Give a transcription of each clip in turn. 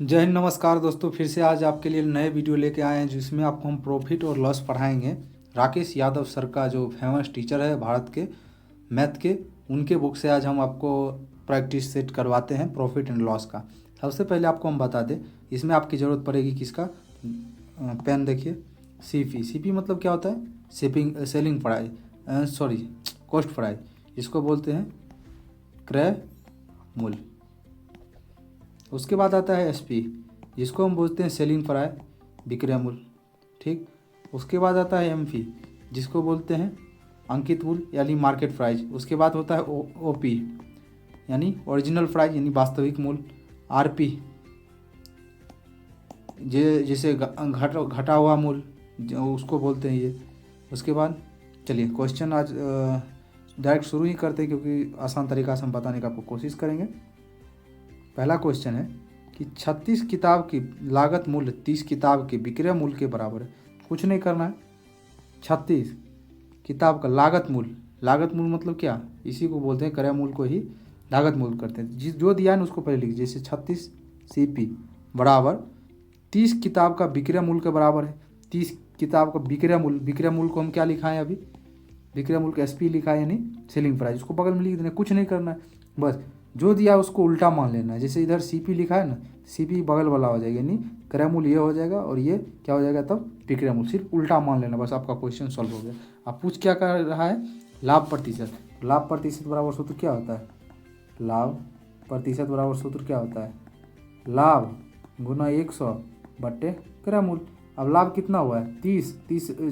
जय हिंद, नमस्कार दोस्तों। फिर से आज आपके लिए नए वीडियो लेके आए हैं जिसमें आपको हम प्रॉफिट और लॉस पढ़ाएंगे। राकेश यादव सर का जो फेमस टीचर है भारत के मैथ के, उनके बुक से आज हम आपको प्रैक्टिस सेट करवाते हैं प्रॉफिट एंड लॉस का। सबसे पहले आपको हम बता दें, इसमें आपकी ज़रूरत पड़ेगी किसका, पेन देखिए, सीपी। सीपी मतलब क्या होता है, selling price, sorry cost price, इसको बोलते हैं क्रय मूल्य। उसके बाद आता है एसपी, जिसको हम बोलते हैं सेलिंग प्राइस, विक्रय मूल्य। ठीक, उसके बाद आता है एमपी, जिसको बोलते हैं अंकित मूल्य यानी मार्केट प्राइस। उसके बाद होता है ओपी यानी ओरिजिनल प्राइस यानी वास्तविक मूल्य। आरपी जैसे घटा हुआ मूल्य, उसको बोलते हैं ये। उसके बाद चलिए क्वेश्चन आज डायरेक्ट शुरू ही करते हैं, क्योंकि आसान तरीका से हम बताने का आपको कोशिश करेंगे। पहला क्वेश्चन है कि 36 किताब की लागत मूल्य 30 किताब के विक्रय मूल्य के बराबर है। कुछ नहीं करना है, 36 किताब का लागत मूल्य मतलब क्या, इसी को बोलते हैं क्रय मूल्य को ही लागत मूल्य करते हैं। जो दिया है ना उसको पहले लिखिए, जैसे 36 सीपी बराबर 30 किताब का विक्रय मूल्य के बराबर है। 30 किताब का विक्रय मूल्य को हम क्या लिखा है अभी, विक्रय मूल्य का एसपी लिखा है यानी सेलिंग प्राइस, उसको बगल में लिख देना। कुछ नहीं करना है, बस जो दिया उसको उल्टा मान लेना है। जैसे इधर सीपी लिखा है ना, सीपी बगल वाला हो जाएगा, यानी क्रय मूल्य ये हो जाएगा और ये क्या हो जाएगा तब विक्रय मूल्य। सिर्फ उल्टा मान लेना, बस आपका क्वेश्चन सॉल्व हो गया। आप पूछ क्या कर रहा है, लाभ प्रतिशत। लाभ प्रतिशत बराबर सूत्र क्या होता है, लाभ प्रतिशत बराबर सूत्र क्या होता है, लाभ गुना 100 बट्टे क्रय मूल्य। अब लाभ कितना हुआ है 30,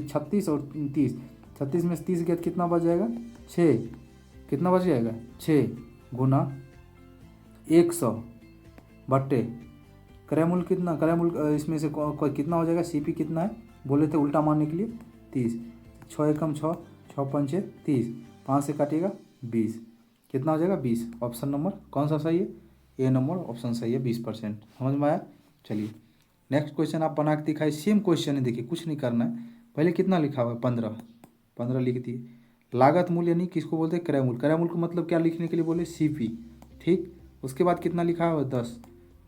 36 और 30, 36 में से 30 गया कितना बच जाएगा 6, कितना बच जाएगा 6 गुना 100 बट्टे क्रय मूल्य कितना, क्रय मूल्य इसमें से कितना हो जाएगा, सीपी कितना है बोले थे उल्टा मारने के लिए 30, 6 एकम 6, 6 पंचे 30, 5 से काटिएगा 20, कितना हो जाएगा 20। ऑप्शन नंबर कौन सा सही है, ए नंबर ऑप्शन सही है, 20%। समझ में आया। चलिए नेक्स्ट क्वेश्चन आप बना के दिखाइए। सेम क्वेश्चन है, देखिए कुछ नहीं करना है। पहले कितना लिखा हुआ है 15 लिख दिए। लागत मूल्य यानी किसको बोलते हैं, क्रय मूल्य। क्रय मूल्य को मतलब क्या लिखने के लिए बोले, सीपी। ठीक, उसके बाद कितना लिखा हुआ है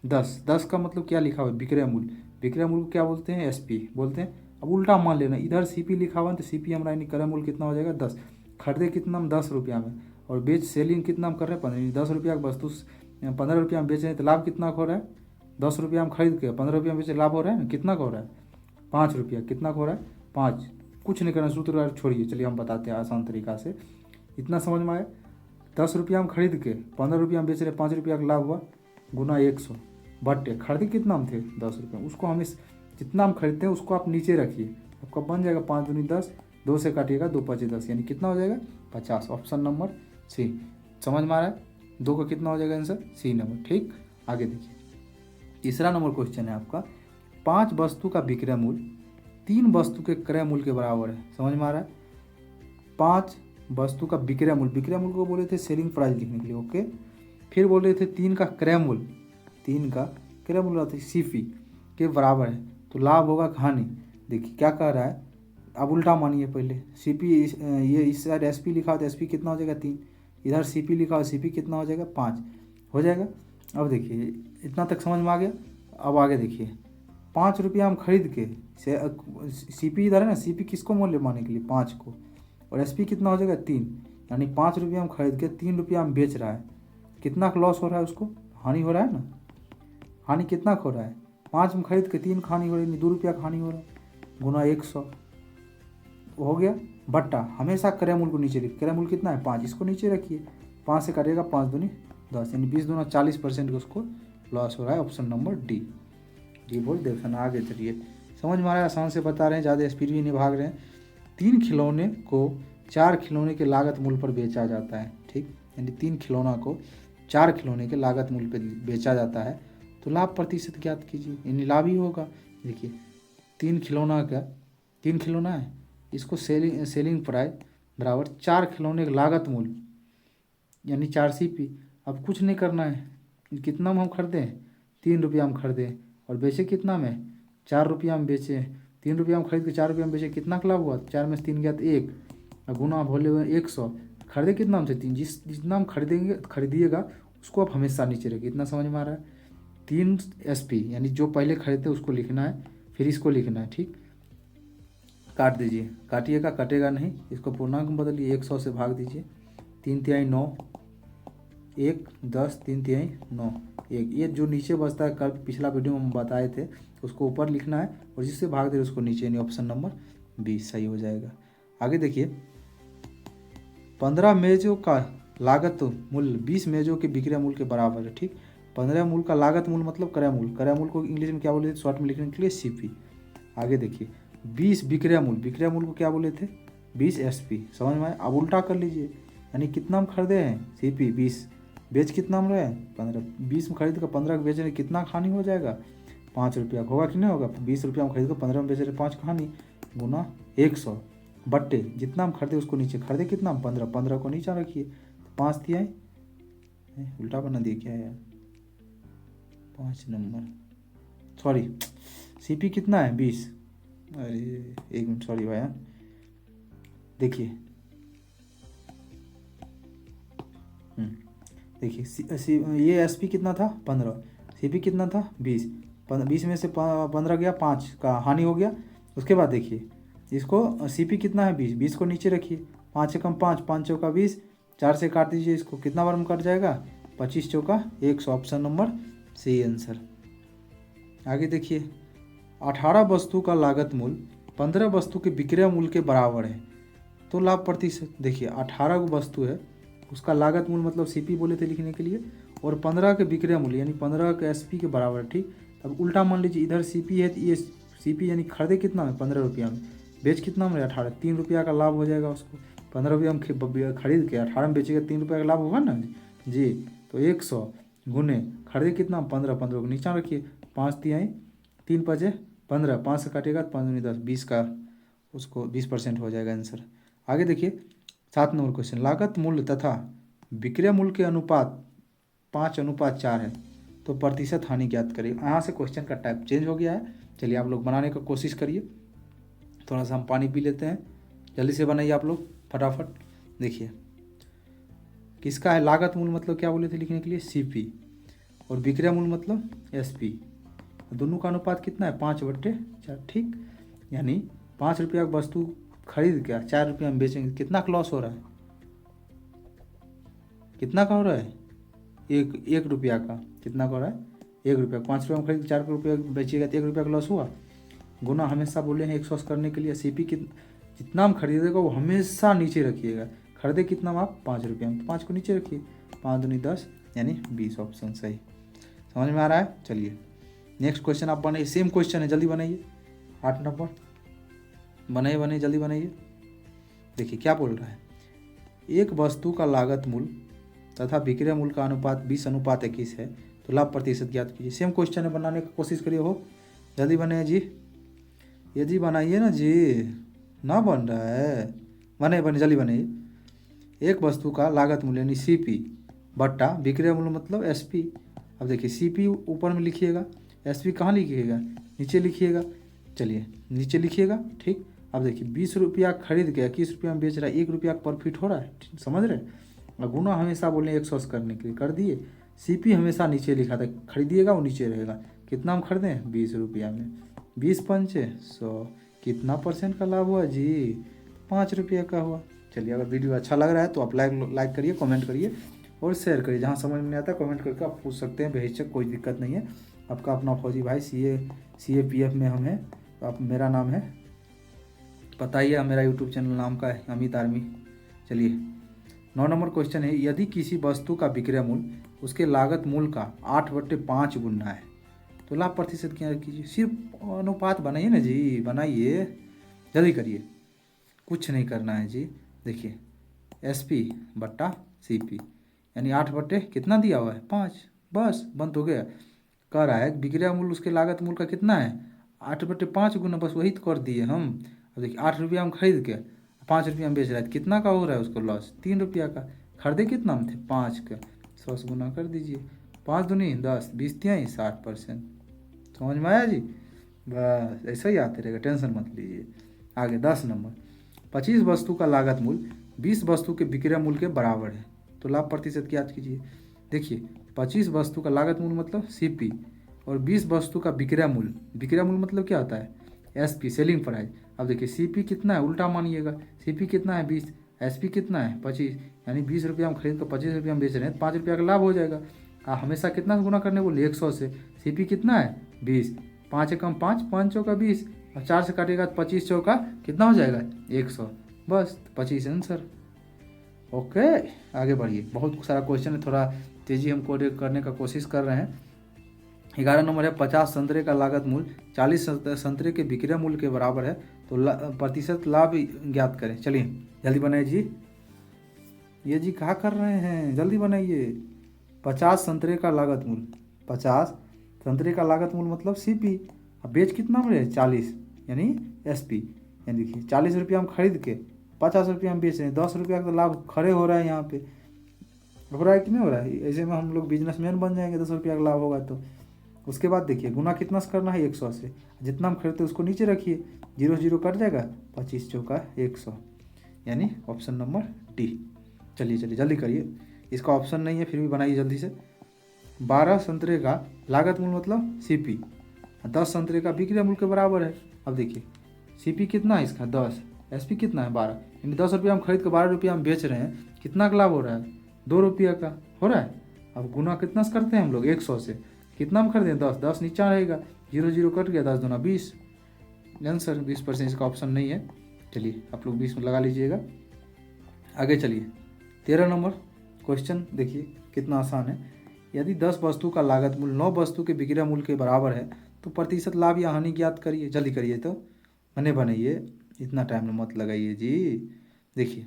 10 का मतलब क्या लिखा हुआ है, विक्रय मूल्य। विक्रय मूल्य को क्या बोलते हैं, एसपी बोलते हैं। अब उल्टा मान लेना, इधर सीपी लिखा हुआ है तो सीपी हमारा यानी क्रय मूल्य कितना हो जाएगा 10। खरीदे कितना हम 10 रुपया में, और बेच सेलिंग कितना हम कर रहे हैं 15, 10 रुपया का वस्तु 15 रुपया में बेच रहे हैं, तो लाभ कितना हो रहा है, 10 रुपया हम खरीद के 15 रुपया में बेचे, लाभ हो रहा है ना, कितना का हो रहा है 5 रुपया। कितना का हो रहा है 5। कुछ नहीं करना, सूत्र छोड़िए, चलिए हम बताते हैं आसान तरीका से। इतना समझ में आया, 10 रुपया हम खरीद के 15 रुपया में बेच रहे, 5 रुपया का लाभ हुआ गुना 100 बट्टे खरीदे कितना हम थे 10 रुपये, उसको हम इस जितना हम खरीदते हैं उसको आप नीचे रखिए, आपका बन जाएगा 5 दूनी 10, 2 से काटिएगा 2 5 10, यानी कितना हो जाएगा 50। Option number C. समझ में आ रहा है, 2 का कितना हो जाएगा आंसर, सी नंबर। ठीक, आगे देखिए तीसरा नंबर क्वेश्चन है आपका, 5 वस्तु का विक्रय मूल्य 3 वस्तु के क्रय मूल्य के बराबर है। समझ में आ रहा है, 5 वस्तु का विक्रय मूल्य, विक्रय मूल्य को बोले थे सेलिंग प्राइस लिखने के लिए, ओके। फिर बोल रहे थे 3 का क्रय मूल्य, 3 का क्रय मूल्य होता है सीपी के बराबर है, तो लाभ होगा हानि। देखिए क्या कह रहा है, अब उल्टा मानिए, पहले सीपी ये इस साइड एसपी लिखा हो तो एसपी कितना हो जाएगा 3, इधर सीपी लिखा हो सीपी कितना हो जाएगा 5 हो जाएगा। अब देखिए इतना तक समझ में आ गया। अब आगे देखिए 5 रुपया हम खरीद के सीपी इधर है ना, सीपी किसको मूल्य मानने के लिए 5 को, और एसपी कितना हो जाएगा 3, यानी 5 रुपया हम खरीद के 3 रुपया हम बेच रहा है, कितना का लॉस हो रहा है, उसको हानि हो रहा है ना। हानि कितना हो रहा है, 5 में खरीद के 3 का हानि हो रही है, 2 रुपया का हानि हो रहा है गुना 100 हो गया बट्टा। हमेशा क्रय मूल्य को नीचे रखिए, क्रय मूल्य कितना है 5, इसको नीचे रखिए, 5 से काटिएगा 5 दूनी 10, यानी 20 दूना 40% का उसको लॉस हो रहा है। ऑप्शन नंबर डी, डी बोल देखना। आगे चलिए, समझ में आ रहा है, आसान से बता रहे हैं, ज़्यादा स्पीड भी नहीं भाग रहे हैं। 3 खिलौने को 4 खिलौने के लागत मूल्य पर बेचा जाता है। ठीक, यानी 3 खिलौना को 4 खिलौने के लागत मूल्य पर बेचा जाता है, तो लाभ प्रतिशत ज्ञात कीजिए, यानी लाभ ही होगा। देखिए 3 खिलौना है, इसको सेलिंग प्राइस बराबर 4 खिलौने का लागत मूल्य यानी 4 सीपी। अब कुछ नहीं करना है, कितना में हम खरीदे हैं 3 रुपया हम खरीदे, और बेचे कितना में 4 रुपया में बेचे। 3 रुपया में खरीद के 4 रुपया में बेचे, कितना का लाभ हुआ, 4 में से 3 गया तो 1, और गुना भोले हुए 100, खरीदे कितना हमसे 3, जितना हम खरीदिएगा उसको आप हमेशा नीचे रखिए। इतना समझ में आ रहा है। 3 SP यानी जो पहले खरीदते उसको लिखना है, फिर इसको लिखना है, ठीक। काट दीजिए, काटिएगा, कटेगा नहीं, इसको पूर्णांक में बदलिए, 100 से भाग दीजिए, 3 तिहाई 9, 1 10 3 तिहाई 9 1। ये जो नीचे बचता है कल पिछला वीडियो में हम बताए थे, उसको ऊपर लिखना है और जिससे भाग दे उसको नीचे, यानी ऑप्शन नंबर 20 सही हो जाएगा। आगे देखिए, 15 मेजों का लागत मूल्य 20 मेजों के विक्रय मूल्य के बराबर है, ठीक। 15 मूल्य का लागत मूल्य मतलब क्रय मूल्य, क्रय मूल्य को इंग्लिश में क्या बोले थे, शॉर्ट में लिखने के लिए CP। आगे देखिए, 20 विक्रय मूल्य, विक्रय मूल्य को क्या बोले थे, 20 SP। समझ में आया? अब उल्टा कर लीजिए, यानी कितना में खरीदे हैं, CP 20, बेच कितना में रहे हैं 15, 20 में खरीद कर 15 के बेच रहे, कितना हानि हो जाएगा, 5 रुपया होगा कि नहीं होगा। 20 रुपया में खरीद कर 15 में बेच रहे, 5 कहानी गुना 100 बट्टे जितना हम खरीदे उसको नीचे, खरीदे कितना, 15, 15 को नीचे रखिए, 5 तिहाई, उल्टा बना दिए क्या यार, 5 नंबर, सॉरी CP कितना है 20, अरे 1 मिनट सॉरी भाई। देखिए देखिए ये SP कितना था 15, CP कितना था 20, 20 में से 15 गया, 5 का हानि हो गया। उसके बाद देखिए इसको CP कितना है 20, 20 को नीचे रखिए, 5 से कम 5, 5 चौका 20, 4 से काट दीजिए, इसको कितना बार में कट जाएगा, 25 चौका 100, ऑप्शन नंबर सही आंसर। आगे देखिए, 18 वस्तु का लागत मूल्य 15 वस्तु के विक्रय मूल्य के बराबर है, तो लाभ प्रतिशत। देखिए 18 वस्तु है, उसका लागत मूल्य मतलब CP बोले थे लिखने के लिए, और 15 के विक्रय मूल्य यानी 15 के SP के बराबर है, ठीक। अब उल्टा मान लीजिए, इधर CP है तो ये CP यानी खरीदे कितना में 15 रुपया में, बेच कितना में 18, 3 रुपया का लाभ हो जाएगा उसको। 15 रुपया में खरीद के 18 में बेचेगा, 3 रुपया का लाभ होगा ना जी। तो 100 गुने खरीदे कितना 15, 15 को नीचा रखिए, 5 तिहाई 3 5 15, 5 से काटेगा तो 5 10, 20 का उसको 20% हो जाएगा आंसर। आगे देखिए 7 नंबर क्वेश्चन, लागत मूल्य तथा विक्रय मूल्य के अनुपात 5:4 है, तो प्रतिशत हानि ज्ञात करिए। यहाँ से क्वेश्चन का टाइप चेंज हो गया है, चलिए आप लोग बनाने का कोशिश करिए। थोड़ा सा हम पानी पी लेते हैं, जल्दी से बनाइए आप लोग फटाफट। देखिए किसका है लागत मूल्य मतलब क्या बोले थे लिखने के लिए CP, और विक्रय मूल्य मतलब SP। दोनों का अनुपात कितना है 5/4, ठीक। यानी 5 रुपया की वस्तु खरीद के 4 रुपया में बेचेंगे, कितना का लॉस हो रहा है, कितना का हो रहा है, 1 रुपया का, कितना का हो रहा है 1 रुपया। 5 रुपया में खरीद 4 रुपया बेचिएगा तो 1 रुपया का लॉस हुआ। गुना हमेशा बोले हैं 100 करने के लिए, CP जितना हम खरीदेगा वो हमेशा नीचे रखिएगा। खरीदे कितना में आप 5 रुपया में, तो 5 को नीचे रखिए, 5 दूनी 10 यानी 20, ऑप्शन सही। समझ में आ रहा है? चलिए नेक्स्ट क्वेश्चन आप बनाइए, सेम क्वेश्चन है, जल्दी बनाइए। 8 नंबर बनाइए जल्दी बनाइए। देखिए क्या बोल रहा है, एक वस्तु का लागत मूल्य तथा विक्रय मूल्य का अनुपात 20:21 है, तो लाभ प्रतिशत ज्ञात कीजिए। सेम क्वेश्चन है, बनाने की कोशिश करिए, हो जल्दी बनाइए जी, ये जी बनाइए ना जी, ना बन रहा है, बने जल्दी बनाइए। एक वस्तु का लागत मूल्य यानी CP बट्टा विक्रय मूल्य मतलब SP। अब देखिए CP ऊपर में लिखिएगा, SP कहाँ लिखिएगा, नीचे लिखिएगा। चलिए नीचे लिखिएगा, ठीक। अब देखिए 20 रुपया खरीद के 21 रुपया में बेच रहा है, 1 रुपया का प्रॉफिट हो रहा है, समझ रहे। और गुना हमेशा बोले 100 करने के लिए कर दिए। CP हमेशा नीचे लिखा था, खरीदिएगा वो नीचे रहेगा। कितना हम खरीदें 20 रुपया में, 20 पंचे 100, कितना % का लाभ हुआ जी, 5 रुपया का हुआ। चलिए अगर वीडियो अच्छा लग रहा है तो आप लाइक करिए, कमेंट करिए और शेयर करिए। जहाँ समझ में नहीं आता कमेंट करके आप पूछ सकते हैं, बेहिचक, कोई दिक्कत नहीं है। आपका अपना फौजी भाई CAPF में हम हैं, तो आप, मेरा नाम है पता ही है, मेरा यूट्यूब चैनल नाम का है अमित आर्मी। चलिए 9 नंबर क्वेश्चन है, यदि किसी वस्तु का विक्रय मूल्य उसके लागत मूल्य का 8/5 गुना है, तो लाभ प्रतिशत क्या कीजिए। सिर्फ अनुपात बनाइए ना जी, बनाइए जल्दी करिए, कुछ नहीं करना है जी। देखिए SP बट्टा CP यानी 8 कितना दिया हुआ है 5, बस बंद हो गया। कह रहा है विक्रय मूल्य उसके लागत मूल्य का कितना है 8/5 गुना, बस वही तो कर दिए हम। अब देखिए 8 रुपया में खरीद के 5 रुपया में बेच रहा है, कितना का हो रहा है उसको लॉस, 3 रुपया का। खरीदे कितना में थे 5 का, 100 से गुना कर दीजिए, 5 दूनी 10, 20 तिहाई 60%। समझ में आया जी, बस ऐसा ही आते रहेगा, टेंशन मत लीजिए। आगे 10 नंबर, 25 वस्तु का लागत मूल्य 20 वस्तु के विक्रय मूल्य के बराबर है, तो लाभ प्रतिशत ज्ञात कीजिए। देखिए 25 वस्तु का लागत मूल्य मतलब CP और 20 वस्तु का विक्रय मूल्य, विक्रय मूल्य मतलब क्या होता है, एसपी सेलिंग प्राइस। अब देखिए सीपी कितना है, उल्टा मानिएगा, सीपी कितना है 20, एसपी कितना है 25, यानी 20 रुपया हम खरीद कर 25 रुपया हम बेच रहे हैं, 5 रुपया का लाभ हो जाएगा। हमेशा कितना गुना करने बोले 100 से, सीपी कितना है 20, 5 एकम 5, 5 चौका 20, और 4 से काटेगा तो 25 चौका कितना हो जाएगा 100, बस 25 आंसर। ओके आगे बढ़िए, बहुत सारा क्वेश्चन है, थोड़ा तेजी हम कोड करने का कोशिश कर रहे हैं। 11 नंबर है 50 संतरे का लागत मूल्य 40 संतरे के विक्रय मूल्य के बराबर है, तो प्रतिशत लाभ ज्ञात करें। चलिए जल्दी बनाइए जी, ये जी कहाँ कर रहे हैं, जल्दी बनाइए। 50 संतरे का लागत मूल्य, 50 संतरे का लागत मूल्य मतलब सीपी, अब बेच कितना में रहे 40, यानी एसपी, यानी देखिए 40 रुपया हम खरीद के 50 रुपया हम बेच रहे हैं, 10 रुपया का तो लाभ खड़े हो रहा है, यहाँ पे हो रहा है कि नहीं हो रहा है। ऐसे में हम लोग बिजनेसमैन बन जाएंगे, 10 रुपया का लाभ होगा तो। उसके बाद देखिए गुना कितना से करना है 100 से, जितना हम खरीदते हैं उसको नीचे रखिए, 0 0 कट जाएगा, 25 चौका 100, यानी ऑप्शन नंबर डी। चलिए चलिए जल्दी करिए, इसका ऑप्शन नहीं है फिर भी बनाइए जल्दी से। 12 संतरे का लागत मूल्य मतलब सीपी, 10 संतरे का विक्रय मूल्य के बराबर है। अब देखिए सीपी कितना है इसका 10, एसपी कितना है 12, यानी 10 रुपया हम खरीद कर 12 रुपया हम बेच रहे हैं, कितना का लाभ हो रहा है 2 रुपया का हो रहा है। अब गुना कितना से करते हैं हम लोग 100 से, कितना हम खरीदें 10, 10 नीचा रहेगा, 0 0 कट गया, 10 दूना 20, आंसर 20% इसका ऑप्शन नहीं है। चलिए आप लोग 20 में लगा लीजिएगा। आगे चलिए 13 नंबर क्वेश्चन देखिए कितना आसान है। यदि 10 वस्तु का लागत मूल्य 9 वस्तु के विक्रय मूल्य के बराबर है तो प्रतिशत लाभ या हानि ज्ञात करिए। जल्दी करिए तो बनाइए, इतना टाइम मत लगाइए जी। देखिए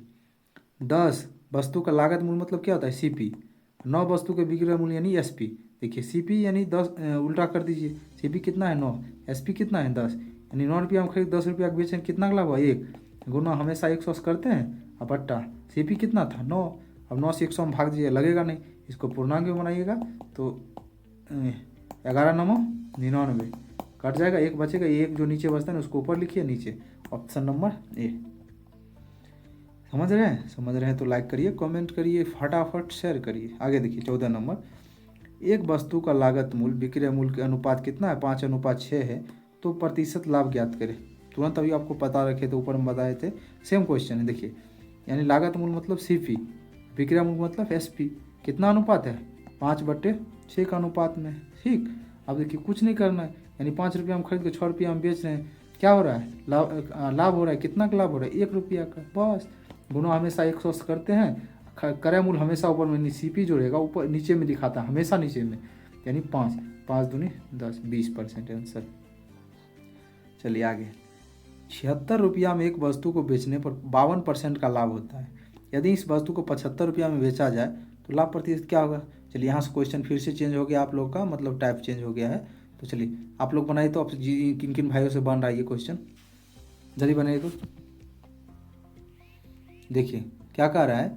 10 वस्तु का लागत मूल्य मतलब क्या होता है सीपी, 9 वस्तु के विक्रय मूल्य यानी एसपी। देखिए सीपी यानी 10, उल्टा कर दीजिए, सीपी कितना है 9, एसपी कितना है 10, यानी 9 रुपया हम खरीद 10 रुपया बेचें, कितना लाभ हुआ 1, गुना हमेशा 100 से करते हैं, अब बट्टा सीपी कितना था 9, अब 9 से 100 में भाग दीजिए, लगेगा नहीं, इसको पूर्णांक में बनाइएगा तो 11 9 99 कट जाएगा, एक बचेगा, एक जो नीचे बचता है ना उसको ऊपर लिखिए, नीचे ऑप्शन नंबर ए। समझ रहे हैं तो लाइक करिए, कमेंट करिए, फटाफट शेयर करिए। आगे देखिए 14 नंबर, एक वस्तु का लागत मूल्य विक्रय मूल्य के अनुपात कितना है 5:6 है, तो प्रतिशत लाभ ज्ञात करें। तुरंत अभी आपको पता रखे तो ऊपर में बताए थे, सेम क्वेश्चन है। देखिए यानी लागत मूल्य मतलब सीपी, विक्रय मूल्य मतलब एसपी, कितना अनुपात है 5/6 का अनुपात में, ठीक। अब देखिए कुछ नहीं करना है, यानी 5 रुपया हम खरीद के 6 रुपया हम बेच रहे हैं, क्या हो रहा है लाभ हो रहा है, कितना का लाभ हो रहा है 1 रुपया का, बस। गुना हमेशा 100 से करते हैं, क्रय मूल्य हमेशा ऊपर में सीपी जो रहेगा ऊपर नीचे में दिखाता है, हमेशा नीचे में, यानी 5 5 दूनी 10 20% आंसर। चलिए आगे 76 रुपया में एक वस्तु को बेचने पर 52% का लाभ होता है। यदि इस वस्तु को 75 रुपया में बेचा जाए तो लाभ प्रतिशत क्या होगा। चलिए यहाँ से क्वेश्चन फिर से चेंज हो गया आप लोग का, मतलब टाइप चेंज हो गया है। तो चलिए आप लोग बनाइए, तो किन किन भाइयों से बन रहा है ये क्वेश्चन, जल्दी बनाइए। तो देखिए क्या कह रहा है,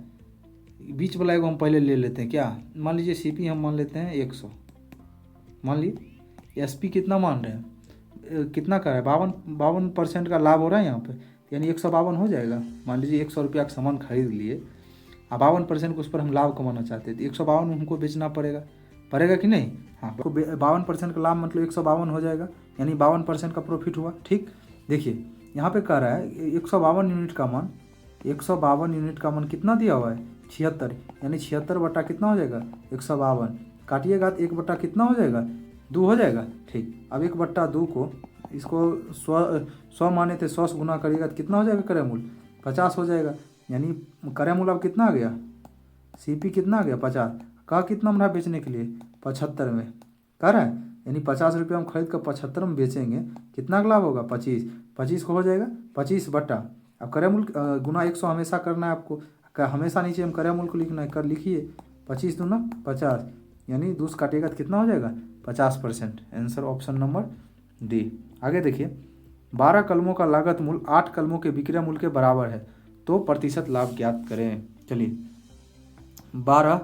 बीच वाला एगो हम पहले ले लेते हैं, क्या मान लीजिए सीपी हम मान लेते हैं 100, मान लीजिए एसपी कितना मान रहे हैं, कितना कर रहा है 52% का लाभ हो रहा है यहाँ पे, यानी 152 हो जाएगा। मान लीजिए 100 रुपया का सामान खरीद लिए, अब 52% को उस पर हम लाभ कमाना चाहते हैं, तो 152 में हमको बेचना पड़ेगा कि नहीं। हाँ, 52% का लाभ मतलब 152 हो जाएगा, यानी 52% का प्रॉफिट हुआ, ठीक। देखिए यहाँ पे कह रहा है 152 यूनिट का मान, 152 यूनिट का मान कितना दिया हुआ है 76, यानी 76 बटा कितना हो जाएगा 152, काटिएगा तो 1 बटा कितना हो जाएगा 2 हो जाएगा, ठीक। अब 1/2 को इसको 100 माने थे, 100 से गुना करिएगा तो कितना हो जाएगा क्रय मूल्य 50 हो जाएगा, यानी क्रय मूल्य अब कितना आ गया, सीपी कितना आ गया 50, का कितना बना बेचने के लिए 75 में कह रहा है, यानी 50 रुपया हम खरीद कर 75 में बेचेंगे, कितना लाभ होगा 25 को हो जाएगा 25 बटा, अब क्रय मूल्य गुना 100 हमेशा करना है आपको, हमेशा नीचे हम क्रय मूल्य को लिखना है, कर लिखिए 25 दूना 50, यानी 2 काटिएगा तो कितना हो जाएगा 50%, आंसर ऑप्शन नंबर डी। आगे देखिए 12 कलमों का लागत मूल्य 8 कलमों के विक्रय मूल्य के बराबर है, तो प्रतिशत लाभ ज्ञात करें। चलिए 12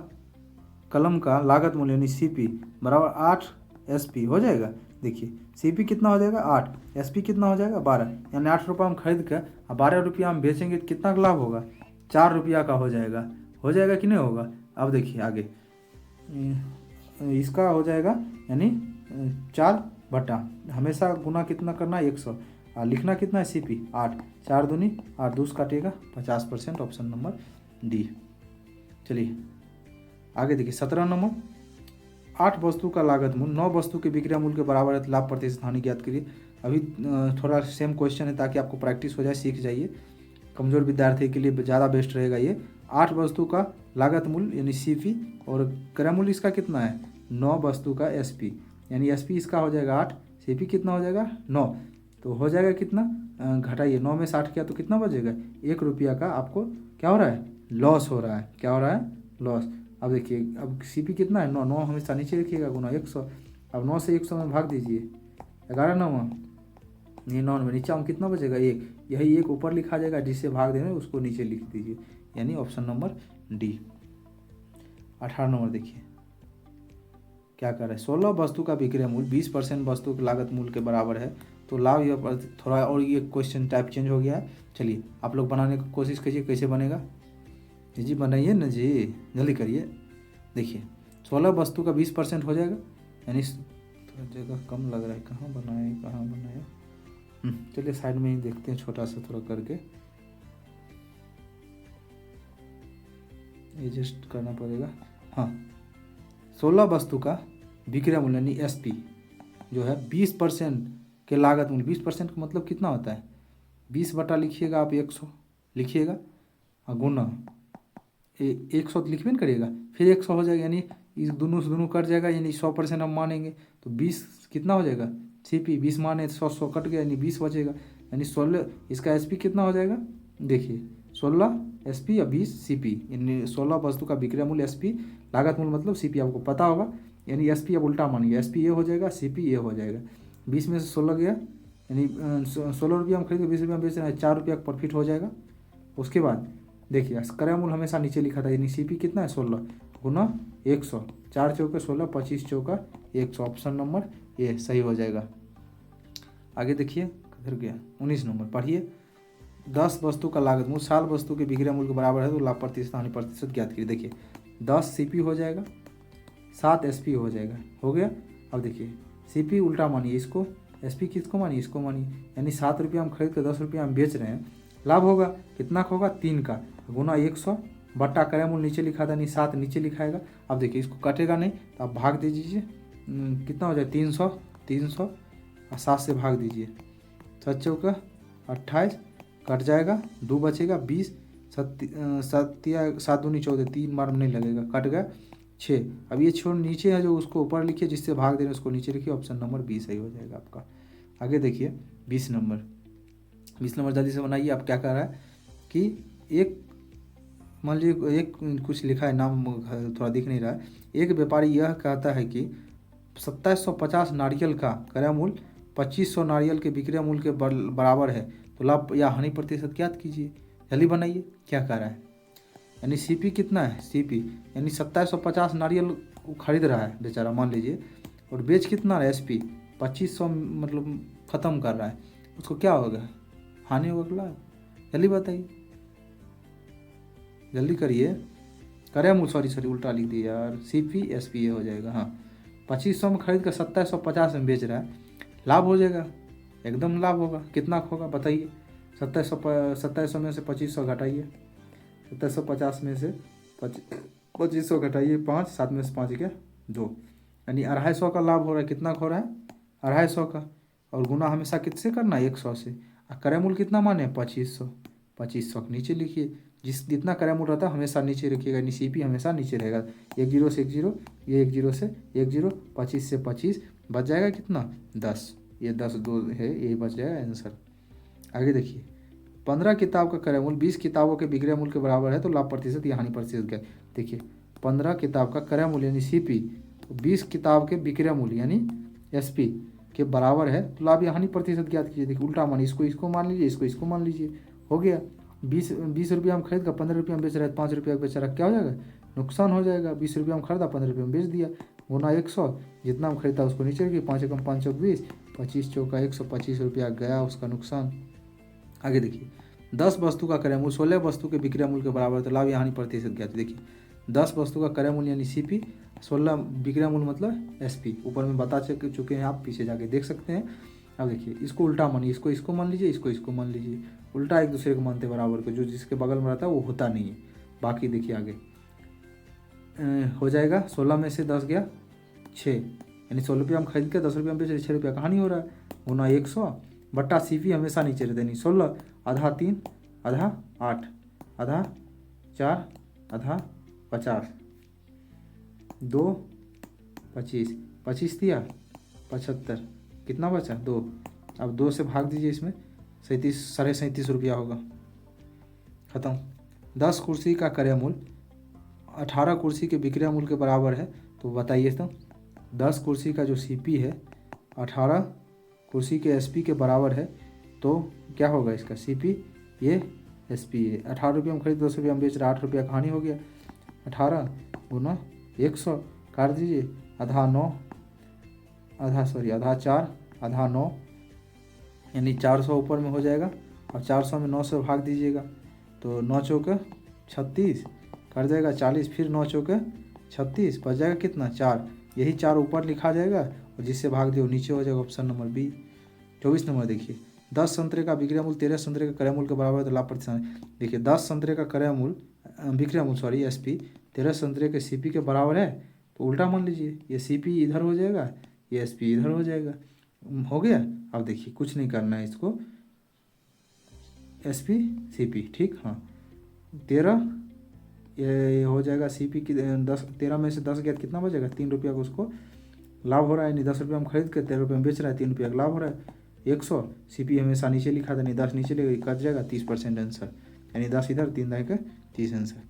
कलम का लागत मूल्य यानी सीपी बराबर 8 एसपी हो जाएगा। देखिए सीपी कितना हो जाएगा 8, एसपी कितना हो जाएगा 12, यानी 8 रुपया हम खरीद कर 12 रुपया हम बेचेंगे तो कितना लाभ होगा 4 रुपया का हो जाएगा कि नहीं होगा। अब देखिए आगे इसका हो जाएगा, यानी 4 बटा हमेशा गुना कितना करना है 100 और लिखना कितना है CP 8, 4 दूनी 8, 2 काटेगा 50%, ऑप्शन नंबर डी। चलिए आगे देखिए 17 नंबर, 8 वस्तु का लागत मूल्य 9 वस्तु के विक्रय मूल्य के बराबर है तो लाभ प्रतिशत हानि ज्ञात करिए। अभी थोड़ा सेम क्वेश्चन है ताकि आपको प्रैक्टिस हो जाए, सीख जाइए। कमज़ोर विद्यार्थी के लिए ज़्यादा बेस्ट रहेगा ये। 8 वस्तु का लागत मूल्य यानी CP और क्रय मूल्य इसका कितना है 9 वस्तु का SP, यानी SP इसका हो जाएगा 8, CP कितना हो जाएगा 9, तो हो जाएगा कितना, घटाइए 9 में 60 किया तो कितना बचेगा 1 रुपया का आपको क्या हो रहा है लॉस हो रहा है। क्या हो रहा है लॉस। अब देखिए अब CP कितना है 9, 9 हमेशा नीचे रखिएगा गुना 100। अब 9 से 100 में भाग दीजिए, 11 9 ये 9 में नीचे हम कितना बचेगा 1, यही 1 ऊपर लिखा जाएगा, जिससे भाग देंगे उसको नीचे लिख दीजिए, यानी ऑप्शन नंबर डी। 18 नंबर देखिए क्या कर रहा है, 16 वस्तु का विक्रय मूल्य 20% वस्तु के लागत मूल्य के बराबर है तो लाभ यह थोड़ा और ये क्वेश्चन टाइप चेंज हो गया है। चलिए आप लोग बनाने की कोशिश कीजिए, कैसे बनेगा जी बनाइए ना जी, जल्दी करिए। देखिए 16 वस्तु का 20% हो जाएगा, यानी थोड़ा जगह कम लग रहा है, कहाँ बनाए। चलिए साइड में ही देखते हैं, छोटा सा थोड़ा करके एडजस्ट करना पड़ेगा। हाँ 16 वस्तु का विक्रय मूल्य यानी SP जो है 20% के लागत मूल्य, 20% का मतलब कितना होता है 20 बटा लिखिएगा आप 100 लिखिएगा और गुना 100 लिखबे न करिएगा, फिर 100 हो जाएगा, यानी इस दोनों से दोनों कट जाएगा, यानी 100% हम मानेंगे तो 20 कितना हो जाएगा CP 20 माने 100 कट गया, यानी 20 बचेगा, यानी 16 इसका SP कितना हो जाएगा। देखिए 16 SP या 20 CP, यानी 16 वस्तु का विक्रय मूल्य SP, लागत मूल्य मतलब CP आपको पता होगा, यानी SP अब उल्टा मानिए, SP ये हो जाएगा CP ये हो जाएगा। 20 में से 16 गया, यानी 16 रुपया हम खरीद के 20 रुपया में बेच रहे हैं, 4 रुपया का प्रॉफिट हो जाएगा। उसके बाद देखिए क्रय मूल्य हमेशा नीचे लिखा था, यानी CP कितना है 16 गुना 100, 4 चौके 16, 25 चौका 100, ऑप्शन नंबर ये सही हो जाएगा। आगे देखिए किधर गया 19 नंबर पढ़िए, 10 वस्तु का लागत मूल्य 60 वस्तु के विक्रय मूल्य के बराबर है तो लाभ प्रतिशत हानि प्रतिशत ज्ञात करिए। देखिए 10 CP हो जाएगा, 7 SP हो जाएगा, हो गया। अब देखिए CP उल्टा मानिए इसको, SP किसको मानिए इसको मानिए, यानी 7 रुपया हम खरीद कर 10 रुपया हम बेच रहे हैं, लाभ होगा कितना का होगा 3 का गुना 100 बट्टा क्रय मूल्य नीचे लिखा था, नहीं 7 नीचे लिखाएगा। अब देखिए इसको कटेगा नहीं तो आप भाग दीजिए, कितना हो जाए 300 और 7 से भाग दीजिए, 7 चौका 28 कट जाएगा, 2 बचेगा 20, 7 दूनी 14, 3 बार में नहीं लगेगा, कट गया 6। अब ये छोड़ नीचे है जो उसको ऊपर लिखिए, जिससे भाग दे रहे हैं उसको नीचे लिखिए, ऑप्शन नंबर बी सही हो जाएगा आपका। आगे देखिए 20 नंबर जल्दी से बनाइए। आप क्या कर रहा है कि एक मान लीजिए एक कुछ लिखा है, नाम थोड़ा दिख नहीं रहा है। एक व्यापारी यह कहता है कि 2750 नारियल का क्रय मूल्य 2500 नारियल के विक्रय मूल्य के बराबर है तो लाभ या हानि प्रतिशत ज्ञात कीजिए। जल्दी बनाइए क्या कर रहा है, यानी CP कितना है CP यानी 2750 नारियल खरीद रहा है बेचारा मान लीजिए, और बेच कितना है SP 2500 मतलब ख़त्म कर रहा है, उसको क्या होगा हानि होगा। जल्दी बताइए, जल्दी करिए। क्रय मूल्य सॉरी उल्टा लिख दिया यार, CP SP ये हो जाएगा। हाँ 2500 में खरीद कर 2750 में बेच रहा है, लाभ हो जाएगा, एकदम लाभ होगा। कितना होगा बताइए, 2700 में से 2500 घटाइए, 2750 में से 2500 घटाइए 5, 7 में से 5 गया 2, यानी 250 का लाभ हो रहा है। कितना हो रहा है 250 का, और गुना हमेशा किससे करना है 100 से। क्रय मूल्य कितना माने 2500 के नीचे लिखिए, जितना क्रय मूल्य रहता है हमेशा नीचे रखिएगा, यानी CP हमेशा नीचे रहेगा। 1 0 से 1 0, ये 1 0 से 1 0, 25 से 25 बच जाएगा कितना 10, ये 10 2 है, यही बच जाएगा आंसर। आगे देखिए 15 किताब का क्रय मूल्य 20 किताबों के विक्रय मूल्य के बराबर है तो लाभ प्रतिशत या हानि प्रतिशत क्या। देखिए 15 किताब का क्रय मूल्य यानी CP 20 किताब के विक्रय मूल्य यानी SP के बराबर है तो लाभ या हानि प्रतिशत ज्ञात कीजिए। देखिए उल्टा मानिए, इसको मान लीजिए, इसको मान लीजिए, हो गया। 20 रुपया हम खरीद कर 15 रुपया में बेच रहा है, 5 रुपया का बेच रहा है, क्या हो जाएगा नुकसान हो जाएगा। 20 रुपया में खरीदा 15 रुपया में बेच दिया, गुना 100, जितना हम खरीदा उसको नीचे रखिए, 5 एकम 5 चौक 20, 25 चौका 125 रुपया गया उसका नुकसान। आगे देखिए 10 वस्तु का क्रय मूल्य 16 वस्तु के विक्रय मूल्य के बराबर तो लाभ या हानि प्रतिशत ज्ञात। देखिए 10 वस्तु का क्रय मूल्य यानी CP 16 विक्रय मूल्य मतलब एसपी, ऊपर में बता चुके हैं आप, पीछे जाके देख सकते हैं। अब देखिए इसको उल्टा मानिए, इसको मान लीजिए, इसको मान लीजिए, उल्टा एक दूसरे को मानते बराबर को, जो जिसके बगल में रहता है वो होता नहीं है। बाकी देखिए आगे हो जाएगा 16 में से 10 गया 6, यानी 16 रुपये हम खरीद के 10 रुपये हम बेच रहे, 6 रुपया कहानी हो रहा है, गुना 100 बट्टा सीपी हमेशा नीचे रहते नहीं, 16 आधा 3 आधा 8 आधा 4 आधा 50 2 25 25 दिया 75, कितना बचा 2। अब 2 से भाग दीजिए, इसमें 37 रुपया होगा, ख़त्म। 10 कुर्सी का क्रय मूल्य 18 कुर्सी के विक्रय मूल्य के बराबर है, तो बताइए तो 10 कुर्सी का जो सीपी है 18 कुर्सी के एसपी के बराबर है, तो क्या होगा इसका सीपी, ये एसपी है। 18 रुपये हम खरीद 10 रुपये हम बेच रहे, 8 रुपया कहानी हो गया, 18 गुना 100 काट दीजिए, आधा 9 आधा 4 आधा 9, यानी 400 ऊपर में हो जाएगा। अब 400 में 9 से भाग दीजिएगा, तो 9 चौके 36 कर जाएगा 40, फिर 9 चौके 36 बच जाएगा कितना 4, यही 4 ऊपर लिखा जाएगा और जिससे भाग दियो नीचे हो जाएगा, ऑप्शन नंबर बी। 24 नंबर देखिए 10 संतरे का विक्रय मूल्य 13 संतरे का क्रय मूल्य के बराबर है, तो लाभ प्रतिशत। देखिए 10 संतरे का क्रय मूल्य विक्रय मूल्य एसपी 13 संतरे के सीपी के बराबर है, तो उल्टा मान लीजिए, ये सीपी इधर हो जाएगा, ये एसपी इधर हो जाएगा, हो गया। अब देखिए कुछ नहीं करना है इसको, एसपी सीपी ठीक, हाँ 13 ये हो जाएगा सीपी की 10, 13 में से 10 गया कितना बचेगा 3 रुपया का उसको लाभ हो रहा है, नहीं 10 रुपये हम खरीद के 13 रुपये में बेच रहा है, 3 रुपया का लाभ हो रहा है। 100 सीपी हमेशा नीचे लिखा था, नहीं 10 नीचे लेगा कट जाएगा, 30% आंसर, यानी 10 इधर 3 दाएँ का 30 आंसर।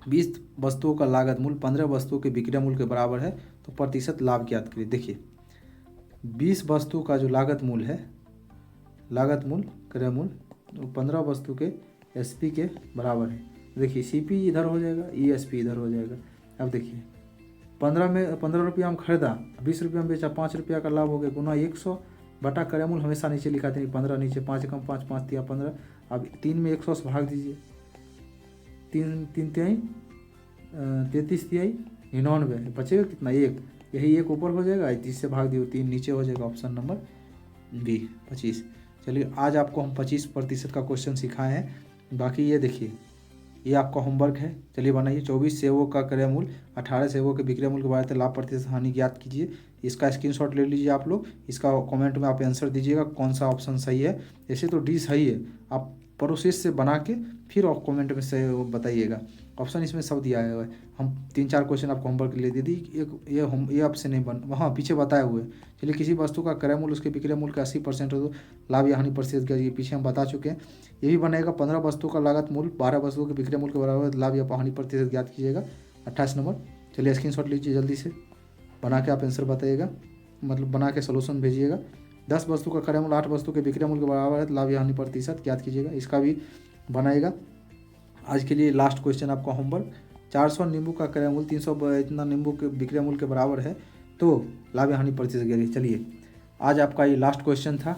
20 वस्तुओं का लागत मूल्य 15 वस्तुओं के विक्रय मूल्य के बराबर है, तो प्रतिशत लाभ ज्ञात करिए। देखिए 20 वस्तु का जो लागत मूल्य है, लागत मूल्य क्रय मूल्य 15 वस्तु के एसपी के बराबर है। देखिए सीपी इधर हो जाएगा, ई एसपी इधर हो जाएगा। अब देखिए 15 रुपया हम खरीदा, 20 रुपया में बेचा, 5 रुपया का लाभ हो गया, गुना 100 बटा क्रय मूल्य हमेशा नीचे लिखा था, 15 नीचे 5 कम 5 5 दिया 15। अब 3 में 100 से भाग दीजिए, 3 तिहाई 33 तिहाई 99, बचेगा कितना 1, यही 1 ऊपर हो जाएगा, 30 से भाग दियो 3 नीचे हो जाएगा, ऑप्शन नंबर बी 25। चलिए आज आपको हम 25% का क्वेश्चन सिखाए हैं। बाकी ये देखिए ये आपका होमवर्क है, चलिए बनाइए। 24 सेवों का क्रय मूल्य 18 सेवों के विक्रय मूल्य के बारे में लाभ प्रतिशत हानि ज्ञात कीजिए। इसका स्क्रीनशॉट ले लीजिए आप लोग, इसका कमेंट में आप आंसर दीजिएगा कौन सा ऑप्शन सही है। ऐसे तो डी सही है, आप प्रोसेस से बना के फिर आप कमेंट में से बताइएगा। ऑप्शन इसमें सब दिया हुआ है, हम 3-4 क्वेश्चन आपको होमवर्क ले दे दी, ये आपसे नहीं बन, वहाँ पीछे बताए हुए। चलिए किसी वस्तु का क्रय मूल्य उसके विक्रय मूल्य का 80% हो तो लाभ या हानि प्रतिशत क्या, ये पीछे हम बता चुके हैं। ये भी बनेगा 15 वस्तु का लागत मूल्य 12 वस्तुओं के विक्रय मूल्य के बराबर लाभ या हानि प्रतिशत ज्ञात कीजिएगा, 28 नंबर। चलिए स्क्रीनशॉट लीजिए जल्दी से, बना के आप आंसर बताइएगा, मतलब बना के सोल्यूशन भेजिएगा। 10 वस्तु का क्रय मूल्य 8 वस्तु के विक्रय मूल्य के बराबर है, लाभ या हानि प्रतिशत ज्ञात कीजिएगा, इसका भी बनाएगा। आज के लिए लास्ट क्वेश्चन आपका होमवर्क, 400 नींबू का क्रय मूल्य 300 इतना नींबू के विक्रय मूल्य के बराबर है, तो लाभ या हानि प्रतिशत ज्ञात। चलिए आज आपका ये लास्ट क्वेश्चन था।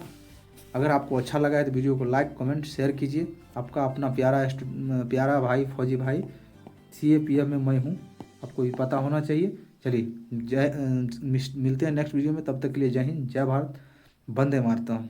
अगर आपको अच्छा लगा है तो वीडियो को लाइक कमेंट शेयर कीजिए। आपका अपना प्यारा भाई फौजी भाई, CAPF में मैं हूँ, आपको भी पता होना चाहिए। चलिए मिलते हैं नेक्स्ट वीडियो में, तब तक के लिए जय हिंद, जय भारत, वंदे मातरम।